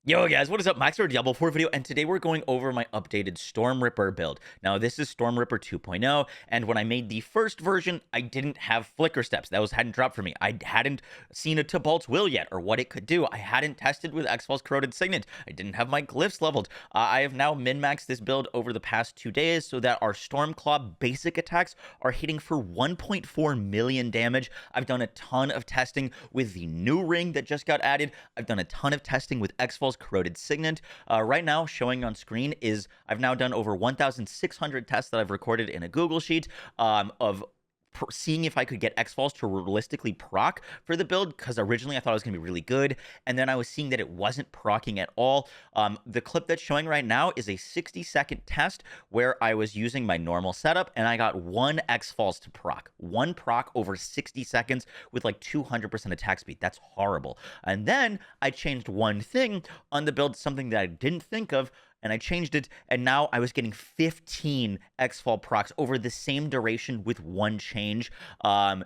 Yo guys, what is up? Max for Diablo 4 video, and today we're going over my updated StormRipper build. Now this is StormRipper 2.0, and when I made the first version, I didn't have flicker steps. That hadn't dropped for me. I hadn't seen a Tibalt's Will yet, or what it could do. I hadn't tested with Xfall's Corroded Signet. I didn't have my glyphs leveled. I have now min-maxed this build over the past 2 days so that our Stormclaw basic attacks are hitting for 1.4 million damage. I've done a ton of testing with the new ring that just got added. I've done a ton of testing with Xfall's Corroded Signet. Right now, showing on screen is I've now done over 1,600 tests that I've recorded in a Google Sheet of seeing if I could get Xfalls to realistically proc for the build, because originally I thought it was going to be really good, and then I was seeing that it wasn't procking at all. The clip that's showing right now is a 60-second test where I was using my normal setup, and I got 1 Xfalls to proc. 1 proc over 60 seconds with like 200% attack speed. That's horrible. And then I changed one thing on the build, something that I didn't think of, and I changed it, and now I was getting 15 Xfall procs over the same duration with 1 change.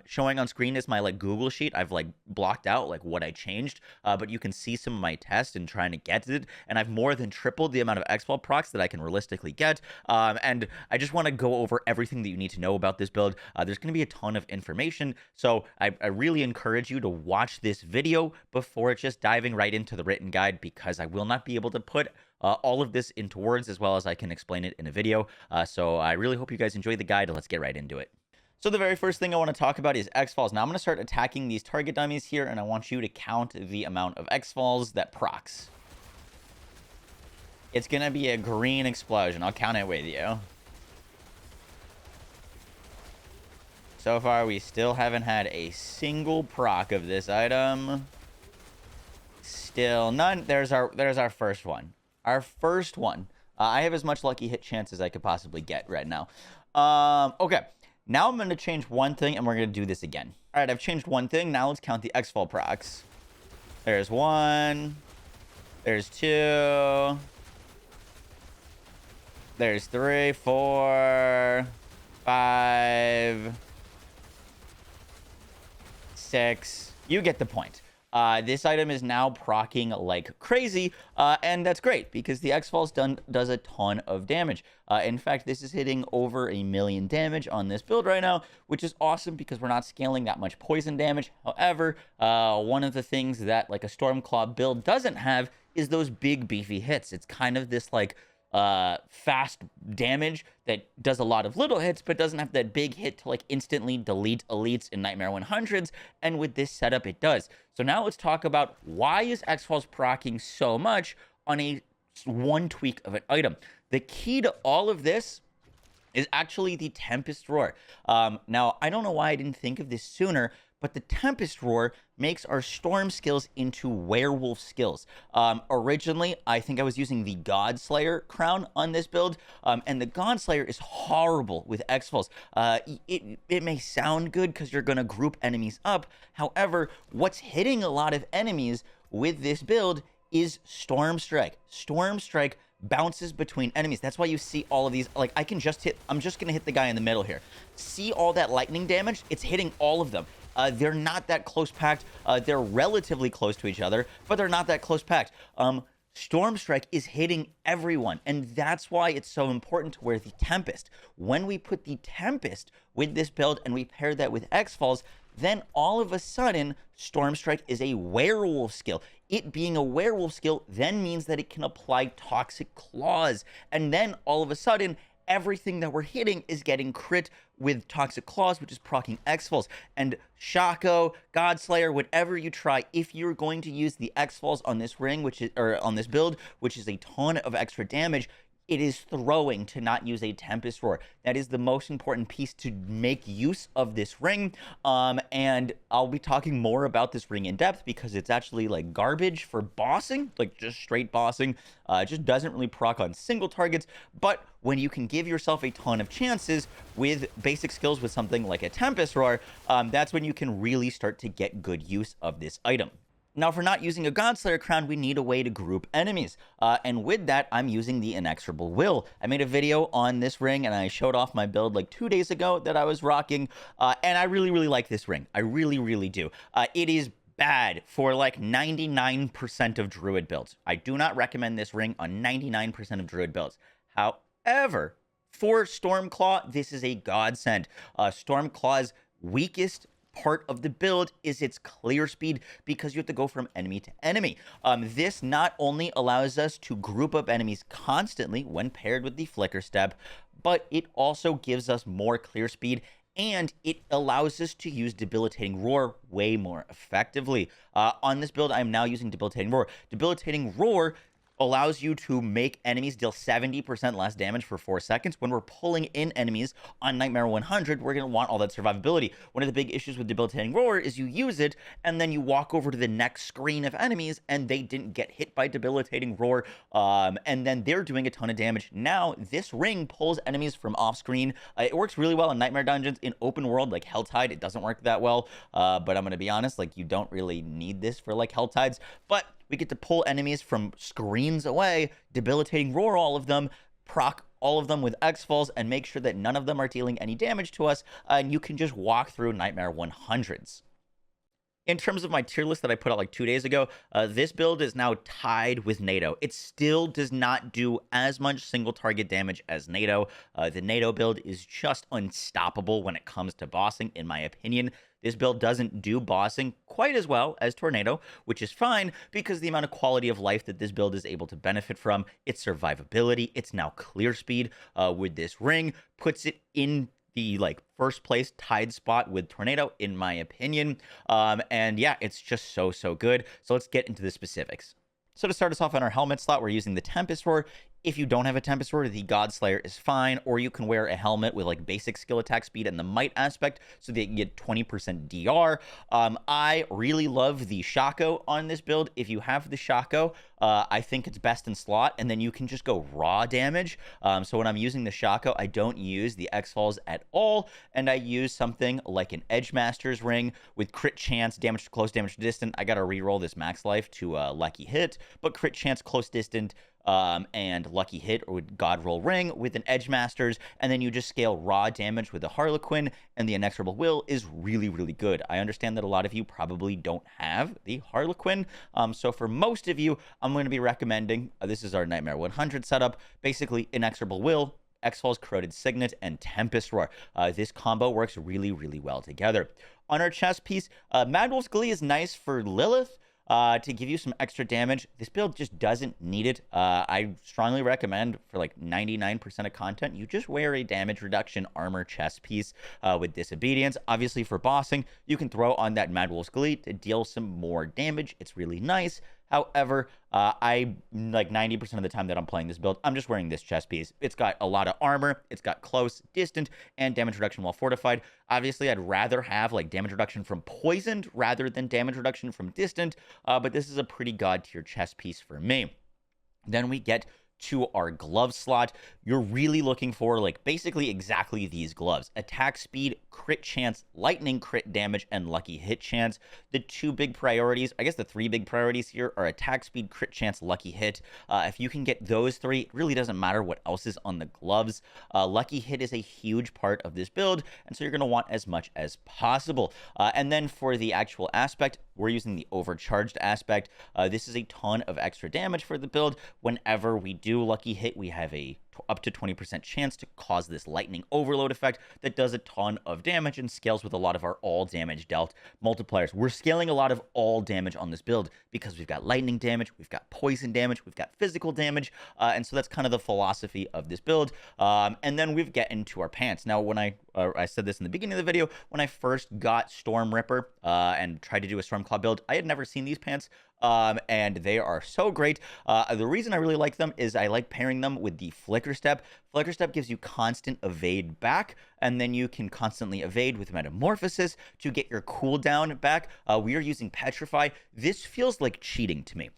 Showing on screen is my like Google Sheet. I've like blocked out like what I changed, but you can see some of my tests and trying to get it, and I've more than tripled the amount of Xfall procs that I can realistically get. And I just want to go over everything that you need to know about this build. There's going to be a ton of information, so I really encourage you to watch this video before just diving right into the written guide, because I will not be able to put all of this into words as well as I can explain it in a video. So I really hope you guys enjoy the guide. Let's get right into it. So the very first thing I want to talk about is Xfalls. Now I'm going to start attacking these target dummies here, and I want you to count the amount of Xfalls that procs. It's going to be a green explosion. I'll count it with you. So far, we still haven't had a single proc of this item. Still none. There's our first one. Our first one. I have as much lucky hit chance as I could possibly get right now. Okay. Now I'm going to change one thing, and we're going to do this again. All right, I've changed one thing. Now let's count the Xfall procs. There's 1. There's 2. There's 3, 4, 5, 6. You get the point. This item is now proccing like crazy, and that's great because the Xfalls does a ton of damage. In fact, this is hitting over 1 million damage on this build right now, which is awesome because we're not scaling that much poison damage. However, one of the things that like a Stormclaw build doesn't have is those big beefy hits. It's kind of this like fast damage that does a lot of little hits but doesn't have that big hit to like instantly delete elites in Nightmare 100s, and with this setup it does. So now let's talk about why is Xfalls proccing so much on one tweak of an item. The key to all of this is actually the Tempest Roar. Now I don't know why I didn't think of this sooner, but the Tempest Roar makes our storm skills into werewolf skills. Originally, I think I was using the Godslayer crown on this build, and the Godslayer is horrible with Xfalls. It may sound good because you're going to group enemies up. However, what's hitting a lot of enemies with this build is Storm Strike. Storm Strike bounces between enemies. That's why you see all of these. Like, I'm just going to hit the guy in the middle here. See all that lightning damage? It's hitting all of them. They're not that close packed. They're relatively close to each other, but they're not that close packed. Storm Strike is hitting everyone, and that's why it's so important to wear the Tempest. When we put the Tempest with this build and we pair that with Xfalls, then all of a sudden, Storm Strike is a werewolf skill. It being a werewolf skill then means that it can apply Toxic Claws, and then all of a sudden, everything that we're hitting is getting crit with Toxic Claws, which is proccing Xfalls. And Shaco, Godslayer, whatever you try, if you're going to use the Xfalls on this ring, on this build, which is a ton of extra damage, it is throwing to not use a Tempest Roar. That is the most important piece to make use of this ring. And I'll be talking more about this ring in depth because it's actually like garbage for bossing, like just straight bossing. It just doesn't really proc on single targets. But when you can give yourself a ton of chances with basic skills with something like a Tempest Roar, that's when you can really start to get good use of this item. Now, if we're not using a Godslayer crown, we need a way to group enemies. And with that, I'm using the Inexorable Will. I made a video on this ring, and I showed off my build like 2 days ago that I was rocking. And I really, really like this ring. I really, really do. It is bad for like 99% of Druid builds. I do not recommend this ring on 99% of Druid builds. However, for Stormclaw, this is a godsend. Stormclaw's weakest part of the build is its clear speed because you have to go from enemy to enemy. This not only allows us to group up enemies constantly when paired with the Flicker Step, but it also gives us more clear speed, and it allows us to use Debilitating Roar way more effectively. On this build, I'm now using Debilitating Roar. Debilitating Roar allows you to make enemies deal 70% less damage for 4 seconds. When we're pulling in enemies on Nightmare 100, we're going to want all that survivability. One of the big issues with Debilitating Roar is you use it, and then you walk over to the next screen of enemies, and they didn't get hit by Debilitating Roar, and then they're doing a ton of damage. Now, this ring pulls enemies from off-screen. It works really well in Nightmare dungeons. In open world, like Helltide, it doesn't work that well, but I'm going to be honest, like, you don't really need this for, like, Helltides, but we get to pull enemies from screens away, Debilitating Roar all of them, proc all of them with X-Falls, and make sure that none of them are dealing any damage to us, and you can just walk through Nightmare 100s. In terms of my tier list that I put out like 2 days ago, this build is now tied with NATO. It still does not do as much single target damage as NATO. The NATO build is just unstoppable when it comes to bossing, in my opinion. This build doesn't do bossing quite as well as Tornado, which is fine because the amount of quality of life that this build is able to benefit from, its survivability, its now clear speed with this ring, puts it in the like first place tied spot with Tornado, in my opinion. And yeah, it's just so good. So let's get into the specifics. So to start us off on our helmet slot, we're using the Tempest Roar. If you don't have a Tempest Roar, the Godslayer is fine, or you can wear a helmet with like basic skill attack speed and the might aspect so that you can get 20% DR. I really love the Shaco on this build. If you have the Shaco, I think it's best in slot, and then you can just go raw damage. So when I'm using the Shaco, I don't use the X-Falls at all, and I use something like an Edgemaster's Ring with crit chance, damage to close, damage to distant. I gotta reroll this max life to lucky hit, but crit chance, close, distant, and lucky hit or with God Roll Ring with an Edgemasters, and then you just scale raw damage with a Harlequin, and the Inexorable Will is really good. I understand that a lot of you probably don't have the Harlequin, so for most of you, I'm going to be recommending, this is our Nightmare 100 setup, basically Inexorable Will, X-Falls, Corroded Signet, and Tempest Roar. This combo works really well together. On our chest piece, Mad Wolf's Glee is nice for Lilith, to give you some extra damage. This build just doesn't need it. I strongly recommend for like 99% of content, you just wear a damage reduction armor chest piece with Disobedience. Obviously for bossing, you can throw on that Mad Wolf's Glee to deal some more damage. It's really nice. However, I like 90% of the time that I'm playing this build, I'm just wearing this chest piece. It's got a lot of armor, it's got close, distant, and damage reduction while fortified. Obviously, I'd rather have like damage reduction from poisoned rather than damage reduction from distant, but this is a pretty god tier chest piece for me. Then we get to our glove slot. You're really looking for like basically exactly these gloves: attack speed, crit chance, lightning crit damage, and lucky hit chance. The two big priorities, I guess the three big priorities here, are attack speed, crit chance, lucky hit. If you can get those three, it really doesn't matter what else is on the gloves. Lucky hit is a huge part of this build, and so you're going to want as much as possible. And then for the actual aspect, we're using the overcharged aspect. This is a ton of extra damage for the build. Whenever we do lucky hit, we have a up to 20% chance to cause this lightning overload effect that does a ton of damage and scales with a lot of our all damage dealt multipliers. We're scaling a lot of all damage on this build because we've got lightning damage, we've got poison damage, we've got physical damage, and so that's kind of the philosophy of this build. And then we've get into our pants. Now, when I said this in the beginning of the video, when I first got StormRipper and tried to do a Stormclaw build, I had never seen these pants. And they are so great. The reason I really like them is I like pairing them with the Flicker Step. Flicker Step gives you constant evade back, and then you can constantly evade with Metamorphosis to get your cooldown back. We are using Petrify. This feels like cheating to me.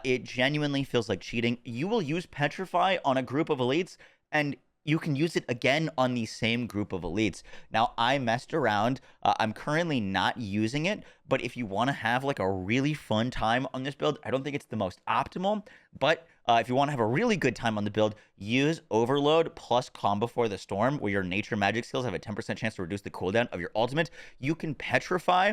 It genuinely feels like cheating. You will use Petrify on a group of elites, and you can use it again on the same group of elites. Now, I messed around. I'm currently not using it, but if you want to have like a really fun time on this build, I don't think it's the most optimal, but if you want to have a really good time on the build, use Overload plus Calm Before the Storm, where your nature magic skills have a 10% chance to reduce the cooldown of your ultimate. You can Petrify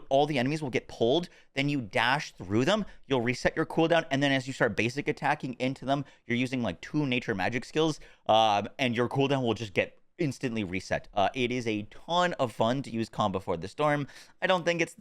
all the enemies will get pulled. Then you dash through them. You'll reset your cooldown, and then as you start basic attacking into them, you're using like 2 nature magic skills, and your cooldown will just get instantly reset. It is a ton of fun to use Calm Before the Storm. I don't think it's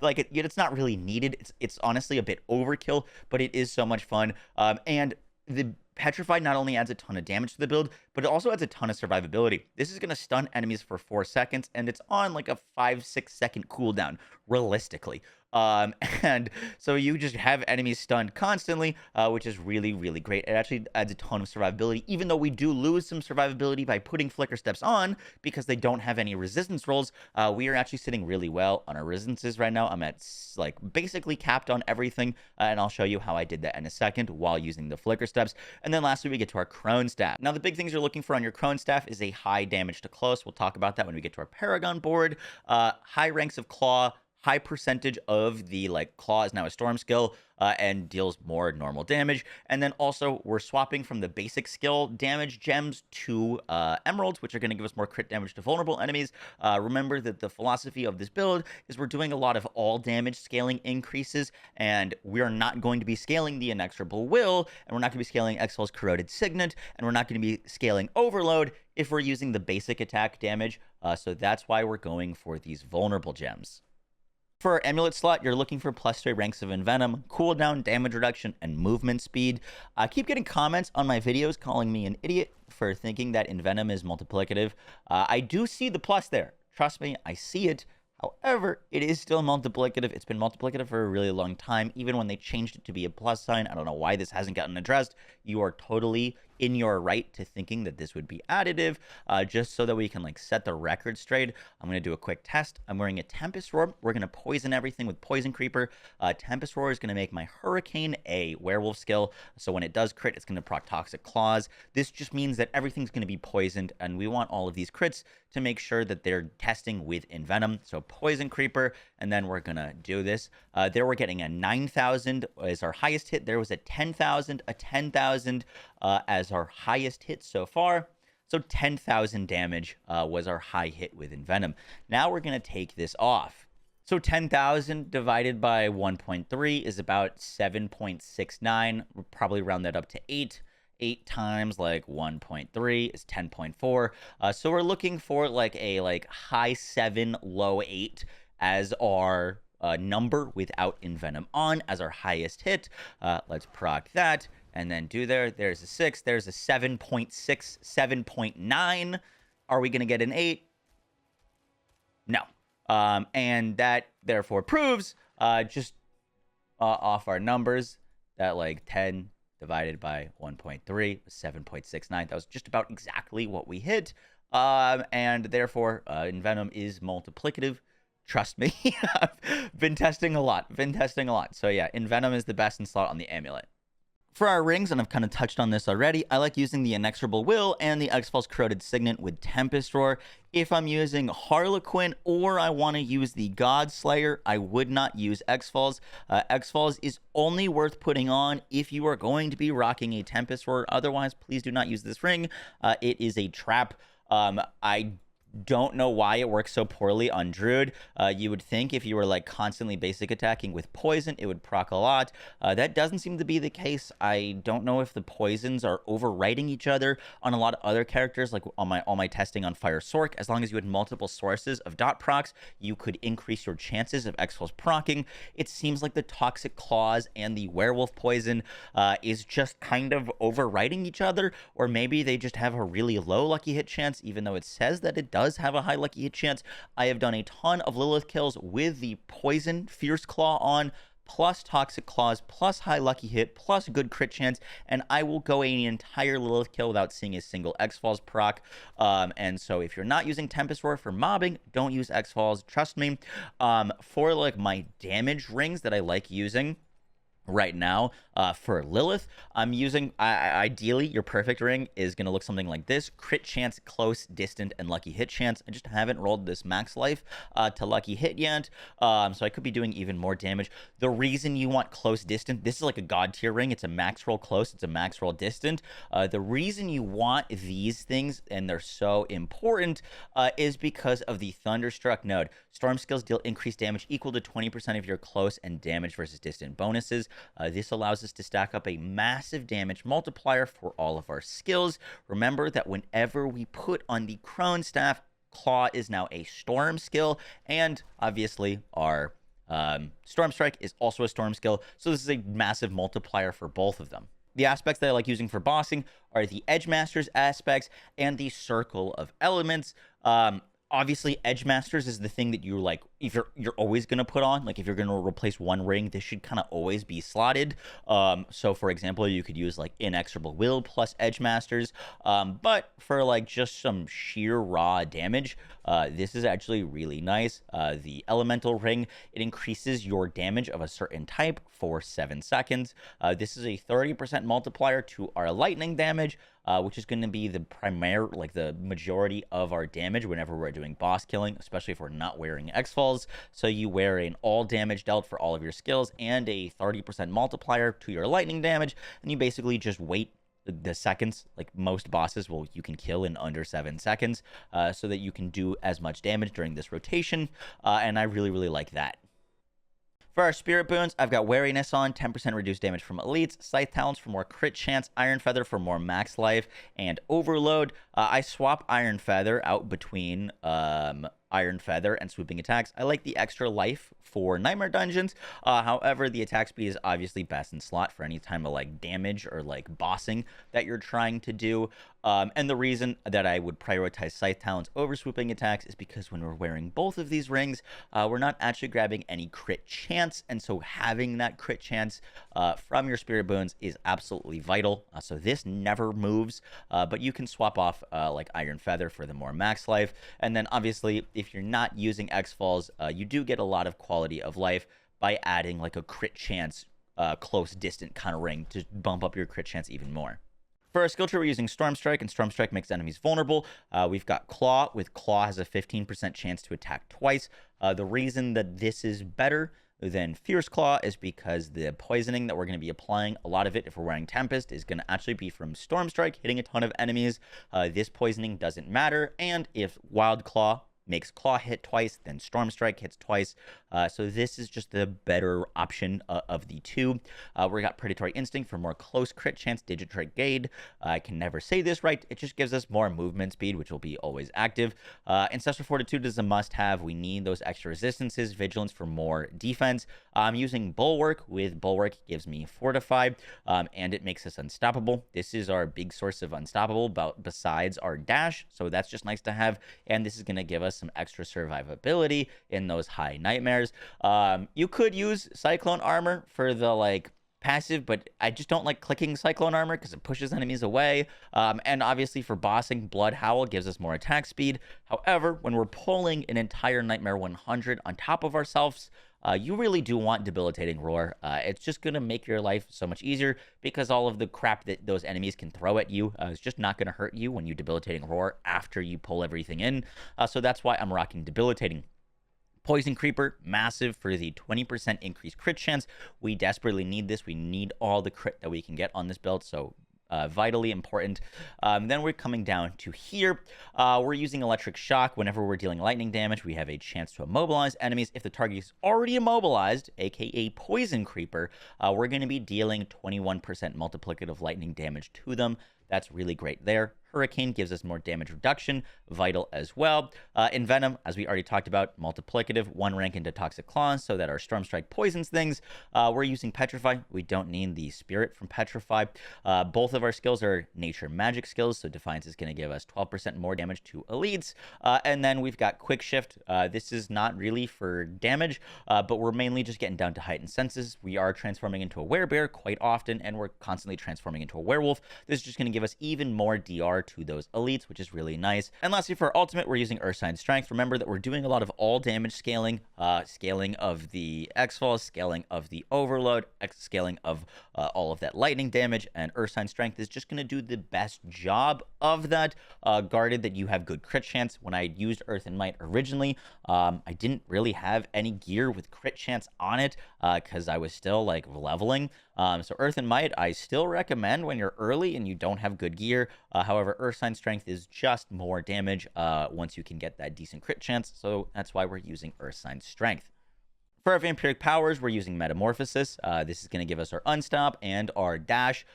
it's not really needed. It's honestly a bit overkill, but it is so much fun. And the Petrified not only adds a ton of damage to the build, but it also adds a ton of survivability. This is going to stun enemies for 4 seconds, and it's on like a 5-6 second cooldown, realistically. And so you just have enemies stunned constantly, which is really, really great. It actually adds a ton of survivability, even though we do lose some survivability by putting Flicker Steps on because they don't have any resistance rolls. We are actually sitting really well on our resistances right now. I'm at like basically capped on everything, and I'll show you how I did that in a second while using the Flicker Steps. And then lastly, we get to our Crone Staff. Now, the big things you're looking for on your Crone Staff is a high damage to close. We'll talk about that when we get to our Paragon board. High ranks of Claw. High percentage of the like Claw is now a storm skill and deals more normal damage. And then also we're swapping from the basic skill damage gems to emeralds, which are going to give us more crit damage to vulnerable enemies. Remember that the philosophy of this build is we're doing a lot of all damage scaling increases, and we are not going to be scaling the Inexorable Will, and we're not going to be scaling Exhal's Corroded Signet, and we're not going to be scaling Overload if we're using the basic attack damage. So that's why we're going for these vulnerable gems. For our amulet slot, you're looking for +3 ranks of Envenom, cooldown, damage reduction, and movement speed. I keep getting comments on my videos calling me an idiot for thinking that Envenom is multiplicative. I do see the plus there. Trust me, I see it. However, it is still multiplicative. It's been multiplicative for a really long time, even when they changed it to be a plus sign. I don't know why this hasn't gotten addressed. You are totally in your right to thinking that this would be additive, just so that we can like set the record straight. I'm going to do a quick test. I'm wearing a Tempest Roar. We're going to poison everything with Poison Creeper. Tempest Roar is going to make my Hurricane a werewolf skill. So when it does crit, it's going to proc Toxic Claws. This just means that everything's going to be poisoned, and we want all of these crits to make sure that they're testing with Envenom. So Poison Creeper, and then we're going to do this. There we're getting a 9,000 as our highest hit. There was a 10,000, as our highest hit so far. So 10,000 damage was our high hit with Envenom. Now we're going to take this off. So 10,000 divided by 1.3 is about 7.69. We'll probably round that up to 8. 8 times like 1.3 is 10.4. So we're looking for like a high 7, low 8 as our number without Envenom on as our highest hit. Let's proc that and then do there's a 6, there's a 7.6, 7.9. Are we going to get an 8? No. And that therefore proves just off our numbers that like 10 divided by 1.3 was 7.69. That was just about exactly what we hit. And therefore Envenom is multiplicative. Trust me. I've been testing a lot. So yeah, Envenom is the best in slot on the amulet. For our rings, and I've kind of touched on this already, I like using the Inexorable Will and the Exhal's Corroded Signet with Tempest Roar. If I'm using Harlequin or I want to use the God Slayer, I would not use X-Falls. X-Falls is only worth putting on if you are going to be rocking a Tempest Roar. Otherwise, please do not use this ring. It is a trap. I don't know why it works so poorly on Druid. You would think if you were like constantly basic attacking with poison, it would proc a lot. That doesn't seem to be the case. I don't know if the poisons are overwriting each other on a lot of other characters, like on all my testing on Fire Sork. As long as you had multiple sources of dot procs, you could increase your chances of X-Falls procking. It seems like the Toxic Claws and the Werewolf Poison is just kind of overwriting each other, or maybe they just have a really low lucky hit chance, even though it says that it does have a high lucky hit chance. I have done a ton of Lilith kills with the Poison Fierce Claw on, plus Toxic Claws, plus high lucky hit, plus good crit chance, and I will go an entire Lilith kill without seeing a single X-Falls proc. And so if you're not using Tempest Roar for mobbing, don't use X-Falls. Trust me. For like my damage rings that I like using right now, for Lilith, I'm using, ideally, your perfect ring is going to look something like this: crit chance, close, distant, and lucky hit chance. I just haven't rolled this max life to lucky hit yet, so I could be doing even more damage. The reason you want close, distant, this is like a god tier ring. It's a max roll close, it's a max roll distant. The reason you want these things, and they're so important, is because of the Thunderstruck node. Storm skills deal increased damage equal to 20% of your close and damage versus distant bonuses. This allows us to stack up a massive damage multiplier for all of our skills. Remember that whenever we put on the Crone Staff, Claw is now a storm skill, and obviously our Storm Strike is also a storm skill, so this is a massive multiplier for both of them. The aspects that I like using for bossing are the Edge Masters aspects and the Circle of Elements. Obviously, Edge Masters is the thing that you like, if you're always going to put on. Like, if you're going to replace one ring, this should kind of always be slotted. So, for example, you could use, like, Inexorable Will plus Edge Masters. But for, like, just some sheer raw damage, this is actually really nice. The Elemental Ring, it increases your damage of a certain type for 7 seconds. This is a 30% multiplier to our lightning damage, which is going to be the majority of our damage whenever we're doing boss killing, especially if we're not wearing X-Falls. So you wear an all damage dealt for all of your skills and a 30% multiplier to your lightning damage, and you basically just wait the seconds. Like most bosses, you can kill in under 7 seconds, so that you can do as much damage during this rotation, and I really, really like that. For our Spirit Boons, I've got Wariness on, 10% reduced damage from elites, Scythe Talons for more crit chance, Iron Feather for more max life, and Overload. I swap Iron Feather out between Iron Feather and swooping attacks. I like the extra life for Nightmare Dungeons. However, the attack speed is obviously best in slot for any time of like damage or like bossing that you're trying to do. And the reason that I would prioritize Scythe Talons over swooping attacks is because when we're wearing both of these rings, we're not actually grabbing any crit chance. And so having that crit chance from your Spirit Boons is absolutely vital. So this never moves, but you can swap off like Iron Feather for the more max life. And then obviously, if you're not using X-Falls, you do get a lot of quality of life by adding like a crit chance close distant kind of ring to bump up your crit chance even more. For our skill tree, we're using Storm Strike, and Storm Strike makes enemies vulnerable. We've got Claw. With Claw has a 15% chance to attack twice. The reason that this is better than Fierce Claw is because the poisoning that we're going to be applying, a lot of it, if we're wearing Tempest, is going to actually be from Storm Strike, hitting a ton of enemies. This poisoning doesn't matter, and if Wild Claw makes Claw hit twice, then Storm Strike hits twice. So this is just the better option of the two. We got Predatory Instinct for more close crit chance, Digitrate Gade. I can never say this right. It just gives us more movement speed, which will be always active. Ancestral Fortitude is a must-have. We need those extra resistances. Vigilance for more defense. I'm using Bulwark. With Bulwark, it gives me Fortify, and it makes us unstoppable. This is our big source of unstoppable, besides our dash, so that's just nice to have, and this is going to give us some extra survivability in those high nightmares. You could use Cyclone Armor for the like passive, but I just don't like clicking Cyclone Armor because it pushes enemies away. And obviously for bossing, Blood Howl gives us more attack speed. However, when we're pulling an entire Nightmare 100 on top of ourselves, you really do want Debilitating Roar. It's just going to make your life so much easier because all of the crap that those enemies can throw at you is just not going to hurt you when you Debilitating Roar after you pull everything in. So that's why I'm rocking Debilitating. Poison Creeper, massive for the 20% increased crit chance. We desperately need this. We need all the crit that we can get on this build, so vitally important. Then we're coming down to here. We're using Electric Shock. Whenever we're dealing lightning damage, we have a chance to immobilize enemies. If the target is already immobilized, aka Poison Creeper, we're going to be dealing 21% multiplicative lightning damage to them. That's really great there. Hurricane gives us more damage reduction, vital as well. Envenom, as we already talked about, multiplicative, 1 rank into Toxic Claws so that our Storm Strike poisons things. We're using Petrify. We don't need the Spirit from Petrify. Both of our skills are nature magic skills, so Defiance is going to give us 12% more damage to elites. And then we've got Quick Shift. This is not really for damage, but we're mainly just getting down to heightened senses. We are transforming into a werebear quite often, and we're constantly transforming into a werewolf. This is just going to give us even more DR to those elites, which is really nice. And lastly, for ultimate, we're using Earthsign Strength. Remember that we're doing a lot of all damage scaling, scaling of the X-Falls, scaling of the Overload, scaling of all of that lightning damage, and Earthsign Strength is just going to do the best job of that. Guarded that you have good crit chance. When I used Earth and Might originally, I didn't really have any gear with crit chance on it because I was still like leveling. So Earth and Might, I still recommend when you're early and you don't have good gear. However, Earth Sign Strength is just more damage once you can get that decent crit chance, so that's why we're using Earth Sign Strength. For our vampiric powers, we're using Metamorphosis. This is going to give us our Unstop and our Dash.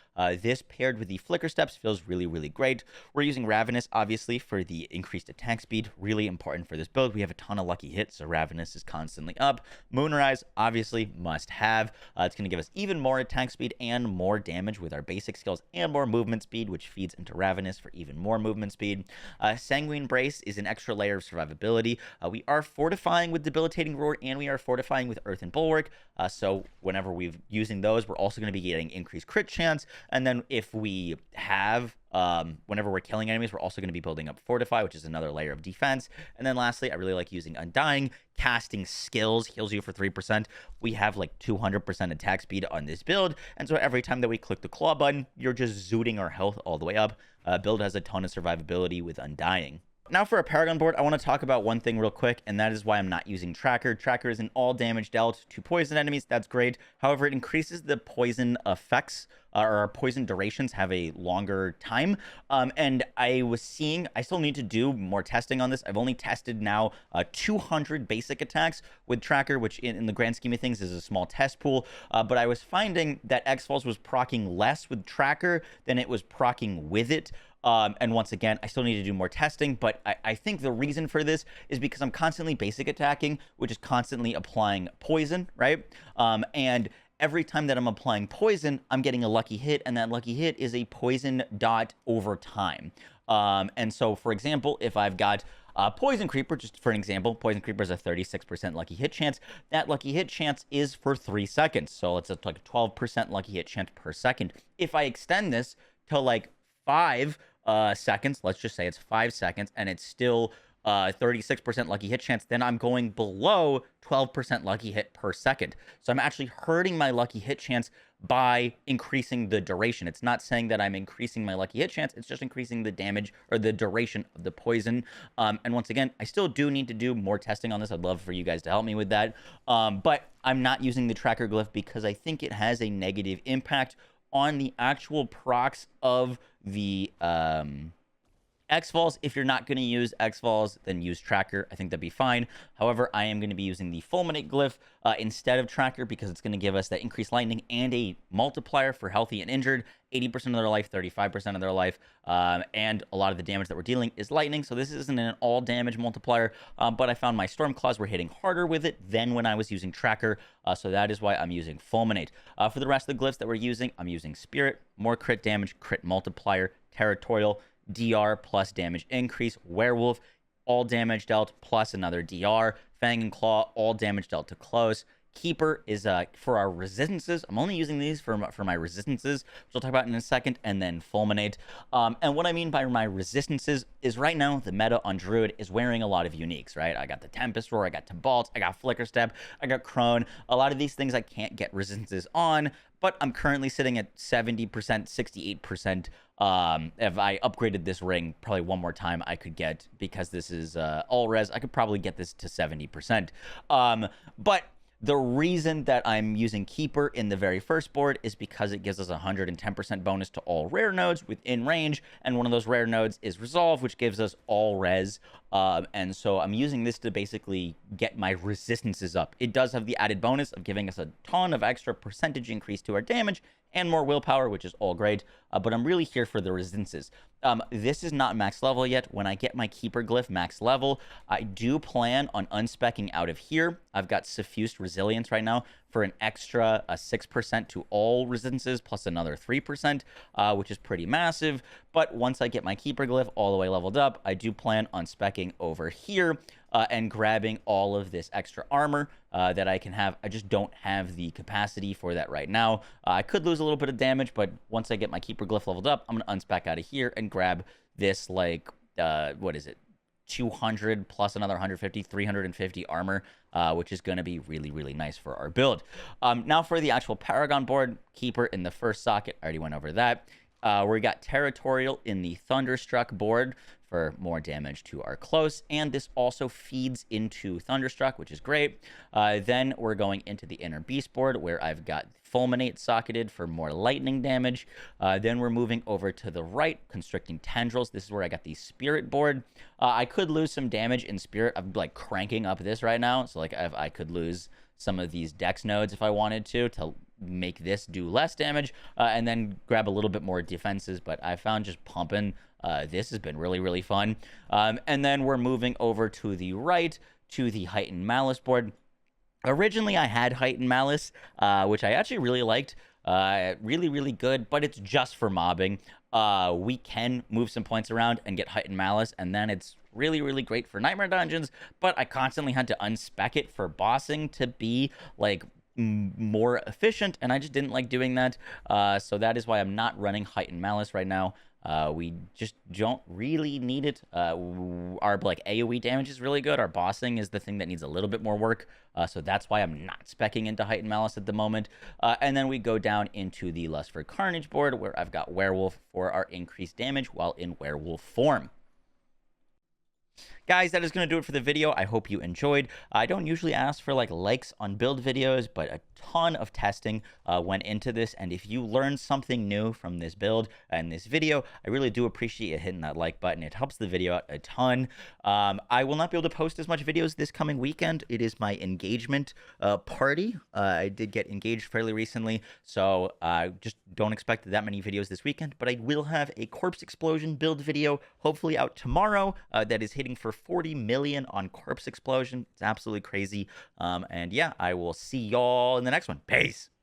This paired with the Flicker Steps feels really, really great. We're using Ravenous, obviously, for the increased attack speed. Really important for this build. We have a ton of lucky hits, so Ravenous is constantly up. Moonrise, obviously, must have. It's going to give us even more attack speed and more damage with our basic skills and more movement speed, which feeds into Ravenous for even more movement speed. Sanguine Brace is an extra layer of survivability. We are fortifying with Debilitating Roar, and we are fortifying with Earthen Bulwark, so whenever we're using those, we're also going to be getting increased crit chance, and then if we have whenever we're killing enemies, we're also going to be building up Fortify, which is another layer of defense. And then lastly, I really like using Undying. Casting Skills heals you for 3%. We have like 200% attack speed on this build, and so every time that we click the claw button, you're just zooting our health all the way up. Build has a ton of survivability with Undying. Now for a Paragon board, I want to talk about one thing real quick, and that is why I'm not using Tracker. Tracker is an all damage dealt to poison enemies. That's great. However, it increases the poison effects, or our poison durations have a longer time. And I still need to do more testing on this. I've only tested now 200 basic attacks with Tracker, which in the grand scheme of things is a small test pool. But I was finding that X-Falls was proccing less with Tracker than it was proccing with it. And once again, I still need to do more testing, but I think the reason for this is because I'm constantly basic attacking, which is constantly applying poison, right? And every time that I'm applying poison, I'm getting a lucky hit, and that lucky hit is a poison dot over time. And so, for example, if I've got Poison Creeper, just for an example, Poison Creeper is a 36% lucky hit chance. That lucky hit chance is for 3 seconds, so it's like a 12% lucky hit chance per second. If I extend this to like 5 seconds, let's just say it's 5 seconds, and it's still 36% lucky hit chance, then I'm going below 12% lucky hit per second. So I'm actually hurting my lucky hit chance by increasing the duration. It's not saying that I'm increasing my lucky hit chance, it's just increasing the damage or the duration of the poison. And once again, I still do need to do more testing on this. I'd love for you guys to help me with that. But I'm not using the Tracker glyph because I think it has a negative impact on the actual procs of the X-Falls. If you're not going to use X-Falls, then use Tracker. I think that'd be fine. However, I am going to be using the Fulminate glyph instead of Tracker because it's going to give us that increased lightning and a multiplier for healthy and injured. 80% of their life, 35% of their life, and a lot of the damage that we're dealing is lightning, so this isn't an all damage multiplier, but I found my Stormclaws were hitting harder with it than when I was using Tracker, so that is why I'm using Fulminate. For the rest of the glyphs that we're using, I'm using Spirit, more crit damage, crit multiplier, Territorial, DR plus damage increase, Werewolf, all damage dealt plus another DR, Fang and Claw, all damage dealt to close. Keeper is for our resistances. I'm only using these for my resistances, which I'll talk about in a second, and then Fulminate. And what I mean by my resistances is right now the meta on Druid is wearing a lot of uniques, right? I got the Tempest Roar, I got Tibalt, I got Flicker Step, I got Crone. A lot of these things I can't get resistances on, but I'm currently sitting at 70%, 68%. If I upgraded this ring probably one more time, I could get, because this is all res, I could probably get this to 70%. But the reason that I'm using Keeper in the very first board is because it gives us 110% bonus to all rare nodes within range, and one of those rare nodes is Resolve, which gives us all res. And so I'm using this to basically get my resistances up. It does have the added bonus of giving us a ton of extra percentage increase to our damage and more willpower, which is all great, but I'm really here for the resistances. This is not max level yet. When I get my Keeper glyph max level, I do plan on unspecking out of here. I've got Suffused Resilience right now for an extra 6% to all resistances, plus another 3%, which is pretty massive. But once I get my Keeper glyph all the way leveled up, I do plan on specking over here and grabbing all of this extra armor that I can have. I just don't have the capacity for that right now. I could lose a little bit of damage, but once I get my Keeper glyph leveled up, I'm going to unspec out of here and grab this, like, what is it? 200 plus another 150, 350 armor, which is going to be really, really nice for our build. Now for the actual Paragon board, Keeper in the first socket, I already went over that. We got Territorial in the Thunderstruck board for more damage to our close, and this also feeds into Thunderstruck, which is great. Then we're going into the Inner Beast board, where I've got Fulminate socketed for more lightning damage. Then we're moving over to the right, Constricting Tendrils. This is where I got the Spirit board. I could lose some damage in Spirit. I'm like cranking up this right now, so like I could lose some of these dex nodes if I wanted to make this do less damage, and then grab a little bit more defenses. But I found just pumping this has been really, really fun. And then we're moving over to the right to the Heightened Malice board. Originally, I had Heightened Malice, which I actually really liked. Really, really good, but it's just for mobbing. We can move some points around and get Heightened Malice, and then it's really, really great for Nightmare Dungeons, but I constantly had to unspec it for bossing to be, like, more efficient, and I just didn't like doing that. So that is why I'm not running Heightened Malice right now. We just don't really need it. Our like AoE damage is really good. Our bossing is the thing that needs a little bit more work. So that's why I'm not speccing into Heightened Malice at the moment. And then we go down into the Lust for Carnage board, where I've got Werewolf for our increased damage while in werewolf form. Guys, that is going to do it for the video. I hope you enjoyed. I don't usually ask for like likes on build videos, but a ton of testing went into this, and if you learned something new from this build and this video, I really do appreciate you hitting that like button. It helps the video out a ton. I will not be able to post as much videos this coming weekend. It is my engagement party. I did get engaged fairly recently, so just don't expect that many videos this weekend, but I will have a Corpse Explosion build video hopefully out tomorrow that is hitting for 40 million on Corpse Explosion. It's absolutely crazy. And yeah, I will see y'all in the next one. Peace.